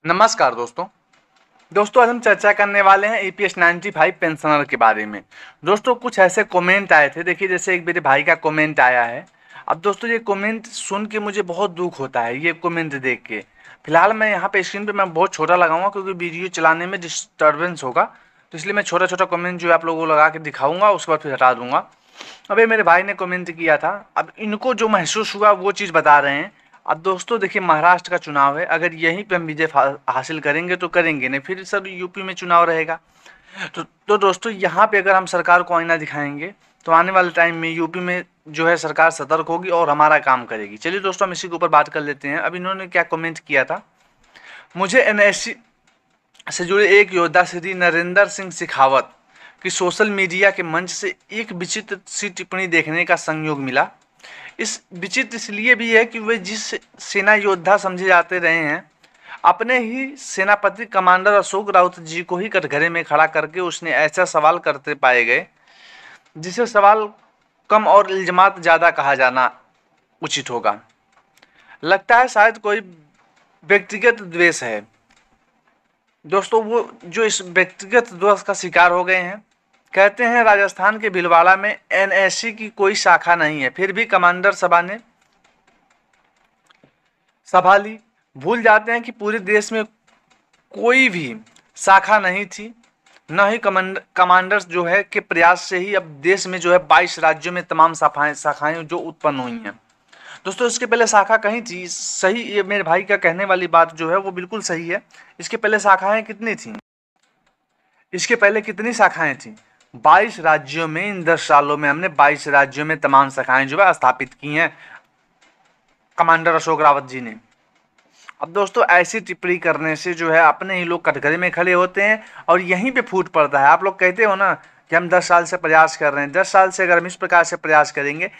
नमस्कार दोस्तों आज हम चर्चा करने वाले हैं ईपीएस 95 पेंशनर के बारे में। दोस्तों कुछ ऐसे कमेंट आए थे, देखिए जैसे एक मेरे भाई का कमेंट आया है। अब दोस्तों ये कमेंट सुन के मुझे बहुत दुख होता है, ये कमेंट देख के। फिलहाल मैं यहाँ पे स्क्रीन पे मैं बहुत छोटा लगाऊंगा क्योंकि वीडियो चलाने में डिस्टर्बेंस होगा, तो इसलिए मैं छोटा छोटा कमेंट जो है आप लोगों को लगा के दिखाऊंगा, उसके बाद फिर हटा दूंगा। अब ये मेरे भाई ने कमेंट किया था, अब इनको जो महसूस हुआ वो चीज़ बता रहे हैं। अब दोस्तों देखिए महाराष्ट्र का चुनाव है, अगर यहीं पे हम विजय हासिल करेंगे तो करेंगे, नहीं फिर सब यूपी में चुनाव रहेगा। तो दोस्तों यहाँ पे अगर हम सरकार को आईना दिखाएंगे तो आने वाले टाइम में यूपी में जो है सरकार सतर्क होगी और हमारा काम करेगी। चलिए दोस्तों हम इसी के ऊपर बात कर लेते हैं। अब इन्होंने क्या कमेंट किया था, मुझे एनएससी से जुड़े एक योद्धा श्री नरेंद्र सिंह शेखावत की सोशल मीडिया के मंच से एक विचित्र सी टिप्पणी देखने का संयोग मिला। इस विचित्र इसलिए भी है कि वे जिस सेना योद्धा समझे जाते रहे हैं, अपने ही सेनापति कमांडर अशोक राउत जी को ही कटघरे में खड़ा करके उसने ऐसा सवाल करते पाए गए जिसे सवाल कम और इल्जामात ज़्यादा कहा जाना उचित होगा। लगता है शायद कोई व्यक्तिगत द्वेष है। दोस्तों वो जो इस व्यक्तिगत द्वेष का शिकार हो गए हैं, कहते हैं राजस्थान के भीलवाड़ा में एनएससी की कोई शाखा नहीं है, फिर भी कमांडर सभा ने सभा ली। भूल जाते हैं कि पूरे देश में कोई भी शाखा नहीं थी, न ही कमांडर्स जो है के प्रयास से ही अब देश में जो है 22 राज्यों में तमाम शाखाएं जो उत्पन्न हुई हैं। दोस्तों इसके पहले शाखा कहीं थी, सही ये मेरे भाई का कहने वाली बात जो है वो बिल्कुल सही है। इसके पहले शाखाएं कितनी थी, इसके पहले कितनी शाखाएं थी? 22 राज्यों में। इन 10 सालों में हमने 22 राज्यों में तमाम शाखाएं जो है स्थापित की हैं कमांडर अशोक रावत जी ने। अब दोस्तों ऐसी टिप्पणी करने से जो है अपने ही लोग कटघरे में खड़े होते हैं और यहीं पे फूट पड़ता है। आप लोग कहते हो ना कि हम 10 साल से प्रयास कर रहे हैं, 10 साल से अगर हम इस प्रकार से प्रयास करेंगे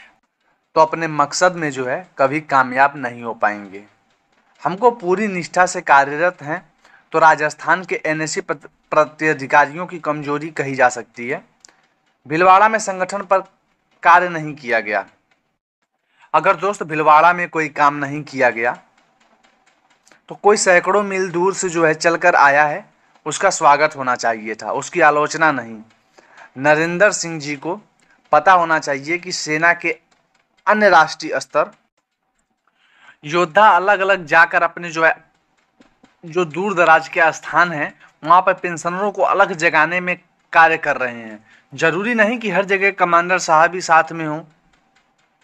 तो अपने मकसद में जो है कभी कामयाब नहीं हो पाएंगे। हमको पूरी निष्ठा से कार्यरत हैं तो राजस्थान के एनएससी प्राधिकारियों की कमजोरी कही जा सकती है। भीलवाड़ा में संगठन पर कार्य नहीं किया गया। अगर दोस्त भीलवाड़ा में कोई काम नहीं किया गया तो कोई सैकड़ों मील दूर से जो है चलकर आया है, उसका स्वागत होना चाहिए था, उसकी आलोचना नहीं। नरेंद्र सिंह जी को पता होना चाहिए कि सेना के अन्य राष्ट्रीय स्तर योद्धा अलग अलग जाकर अपने जो है जो दूर दराज के स्थान हैं वहाँ पर पेंशनरों को अलग जगाने में कार्य कर रहे हैं। जरूरी नहीं कि हर जगह कमांडर साहब ही साथ में हों।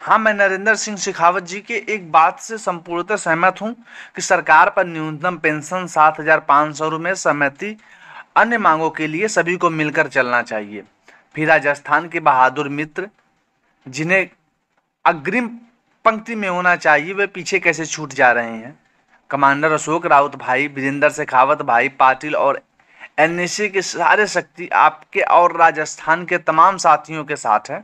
हाँ, मैं नरेंद्र सिंह शेखावत जी के एक बात से संपूर्णतः सहमत हूँ कि सरकार पर न्यूनतम पेंशन 7,500 में सहमति, अन्य मांगों के लिए सभी को मिलकर चलना चाहिए। फिर राजस्थान के बहादुर मित्र जिन्हें अग्रिम पंक्ति में होना चाहिए वे पीछे कैसे छूट जा रहे हैं? कमांडर अशोक राउत भाई, वीरेंद्र शेखावत भाई, पाटिल और एनएससी के सारे शक्ति आपके और राजस्थान के तमाम साथियों के साथ है।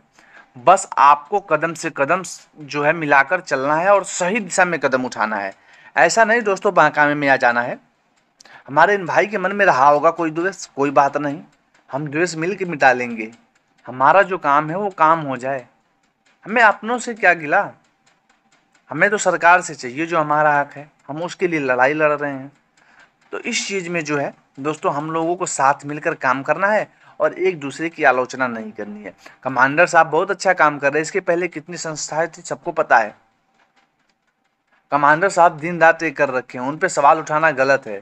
बस आपको कदम से कदम जो है मिलाकर चलना है और सही दिशा में कदम उठाना है। ऐसा नहीं दोस्तों बहकावे में आ जाना है। हमारे इन भाई के मन में रहा होगा कोई द्वेष, कोई बात नहीं, हम द्वेष मिल के मिटा लेंगे। हमारा जो काम है वो काम हो जाए, हमें अपनों से क्या गिला। हमें तो सरकार से चाहिए जो हमारा हक है, हम उसके लिए लड़ाई लड़ रहे हैं। तो इस चीज़ में जो है दोस्तों हम लोगों को साथ मिलकर काम करना है और एक दूसरे की आलोचना नहीं करनी है। कमांडर साहब बहुत अच्छा काम कर रहे हैं, इसके पहले कितनी संस्थाएं थी सबको पता है। कमांडर साहब दिन रात एक कर रखे हैं, उन पे सवाल उठाना गलत है।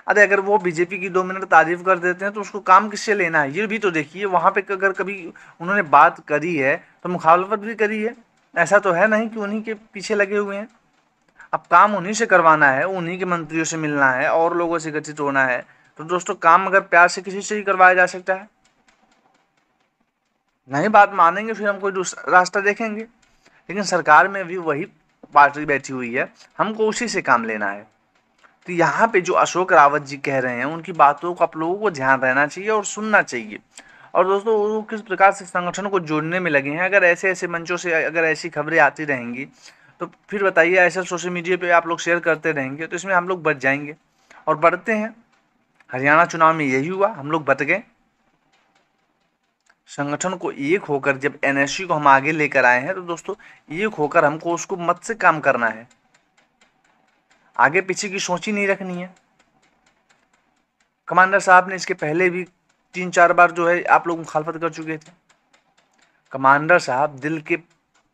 अरे अगर वो बीजेपी की 2 मिनट तारीफ कर देते हैं तो उसको काम किससे लेना है? ये भी तो देखिए, वहाँ पे अगर कभी उन्होंने बात करी है तो मुखालफत भी करी है। ऐसा तो है नहीं कि उन्हीं के पीछे लगे हुए हैं। अब काम उन्हीं से करवाना है, उन्हीं के मंत्रियों से मिलना है और लोगों से गठित होना है। तो दोस्तों काम अगर प्यार से किसी से ही करवाया जा सकता है। नहीं बात मानेंगे फिर हम कोई दूसरा रास्ता देखेंगे, लेकिन सरकार में भी वही पार्टी बैठी हुई है, हमको उसी से काम लेना है। तो यहाँ पे जो अशोक रावत जी कह रहे हैं उनकी बातों को आप लोगों को ध्यान रहना चाहिए और सुनना चाहिए। और दोस्तों वो किस प्रकार से संगठन को जोड़ने में लगे हैं, अगर ऐसे ऐसे मंचों से अगर ऐसी खबरें आती रहेंगी तो फिर बताइए, ऐसा सोशल मीडिया पे आप लोग शेयर करते रहेंगे तो इसमें हम लोग बच जाएंगे और बढ़ते हैं। हरियाणा चुनाव में यही हुआ, हम लोग बच गए। संगठन को एक होकर जब एनएससी को हम आगे लेकर आए हैं तो दोस्तों एक होकर हमको उसको मत से काम करना है। आगे पीछे की सोच ही नहीं रखनी है। कमांडर साहब ने इसके पहले भी 3-4 बार जो है आप लोग मुखालफत कर चुके थे। कमांडर साहब दिल के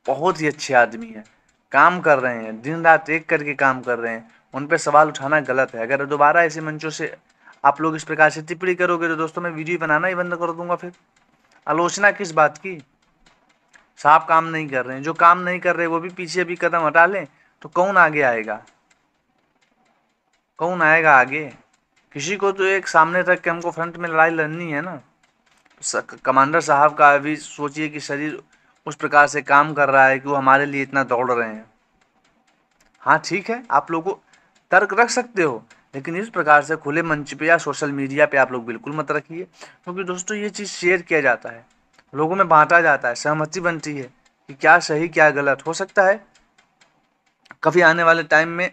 बहुत ही अच्छे आदमी हैं, काम कर रहे हैं, दिन रात एक करके काम कर रहे हैं। उन पर सवाल उठाना गलत है। अगर दोबारा ऐसे मंचों से आप लोग इस प्रकार से टिप्पणी करोगे तो दोस्तों मैं वीडियो बनाना ही बंद कर दूंगा। फिर आलोचना किस बात की? साहब काम नहीं कर रहे हैं, जो काम नहीं कर रहे वो भी पीछे भी कदम हटा लें तो कौन आगे आएगा? कौन आएगा आगे? किसी को तो एक सामने रख के हमको फ्रंट में लड़ाई लड़नी है ना। कमांडर साहब का अभी सोचिए कि शरीर उस प्रकार से काम कर रहा है कि वो हमारे लिए इतना दौड़ रहे हैं। हाँ ठीक है, आप लोगों को तर्क रख सकते हो, लेकिन इस प्रकार से खुले मंच पे या सोशल मीडिया पे आप लोग बिल्कुल मत रखिए, क्योंकि दोस्तों ये चीज़ शेयर किया जाता है, लोगों में बांटा जाता है, सहमति बनती है कि क्या सही क्या गलत। हो सकता है कभी आने वाले टाइम में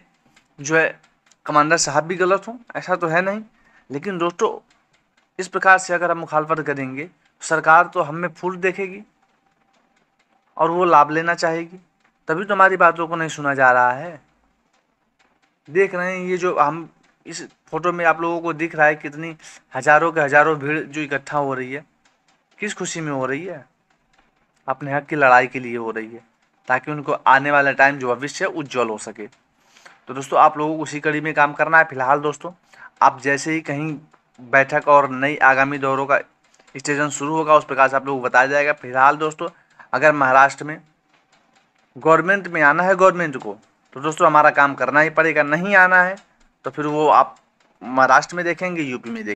जो है कमांडर साहब भी गलत हों, ऐसा तो है नहीं। लेकिन दोस्तों इस प्रकार से अगर हम मुखालफत करेंगे सरकार तो हमें फूल देखेगी और वो लाभ लेना चाहेगी, तभी तो हमारी बातों को नहीं सुना जा रहा है। देख रहे हैं ये जो हम इस फोटो में आप लोगों को दिख रहा है कितनी हजारों के हजारों भीड़ जो इकट्ठा हो रही है, किस खुशी में हो रही है? अपने हक की लड़ाई के लिए हो रही है, ताकि उनको आने वाला टाइम जो भविष्य है उज्जवल हो सके। तो दोस्तों आप लोगों को उसी कड़ी में काम करना है। फिलहाल दोस्तों आप जैसे ही कहीं बैठक और नई आगामी दौरों का स्टेशन शुरू होगा उस प्रकार से आप लोगों को बताया जाएगा। फिलहाल दोस्तों अगर महाराष्ट्र में गवर्नमेंट में आना है गवर्नमेंट को, तो दोस्तों हमारा काम करना ही पड़ेगा। नहीं आना है तो फिर वो आप महाराष्ट्र में देखेंगे, यूपी में देखेंगे।